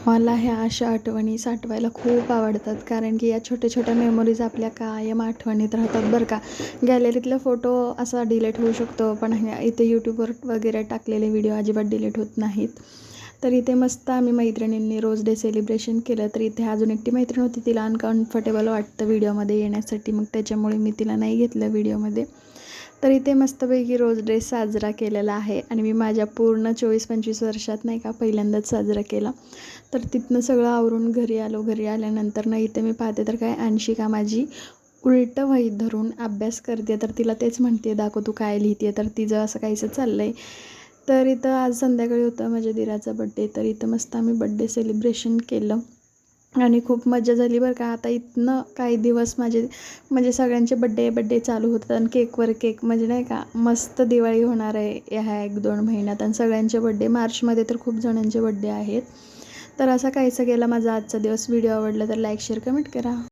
मला ह्या अशा आठवणी साठवायला खूप आवडतात, कारण की या छोट्या छोट्या मेमोरीज आपल्या कायम आठवणीत राहतात बरं का. गॅलरीतला फोटो असा डिलीट होऊ शकतो, पण इथे यूट्यूबवर वगैरे टाकलेले व्हिडिओ अजिबात डिलीट होत नाहीत. तर इथे मस्त आम्ही मैत्रिणींनी रोज डे सेलिब्रेशन केलं. तर इथे अजून एकटी मैत्रीण होती, तिला अनकम्फर्टेबल वाटतं व्हिडिओमध्ये येण्यासाठी, मग त्याच्यामुळे मी तिला नाही घेतलं व्हिडिओमध्ये. तर इथे मस्तपैकी रोज डे साजरा केलेला आहे आणि मी माझ्या पूर्ण 24-25 वर्षात नाही का पहिल्यांदाच साजरा केला. तर तिथनं सगळं आवरून घरी आलो. घरी आल्यानंतर ना इथे मी पाहते तर काय अंशिका माझी उलटं वहीत धरून अभ्यास करते. तर तिला तेच म्हणते, दाखव तू काय लिहिते. तर तिचं असं काहीसं चाललं आहे. तर इथं आज संध्याकाळी होतं माझ्या दिराचा बड्डे. तर इथं मस्त आम्ही बड्डे सेलिब्रेशन केलं आणि खूप मजा झाली बरं का. आता इथनं काही दिवस माझे म्हणजे सगळ्यांचे बड्डे चालू होतात आणि केकवर केक म्हणजे नाही का मस्त दिवाळी होणार आहे ह्या 1-2 महिन्यात. आणि सगळ्यांचे बड्डे मार्चमध्ये तर खूप जणांचे बड्डे आहेत. तर असा काहीसा गेला माझा आजचा दिवस. व्हिडिओ आवडला तर लाईक शेअर कमेंट करा.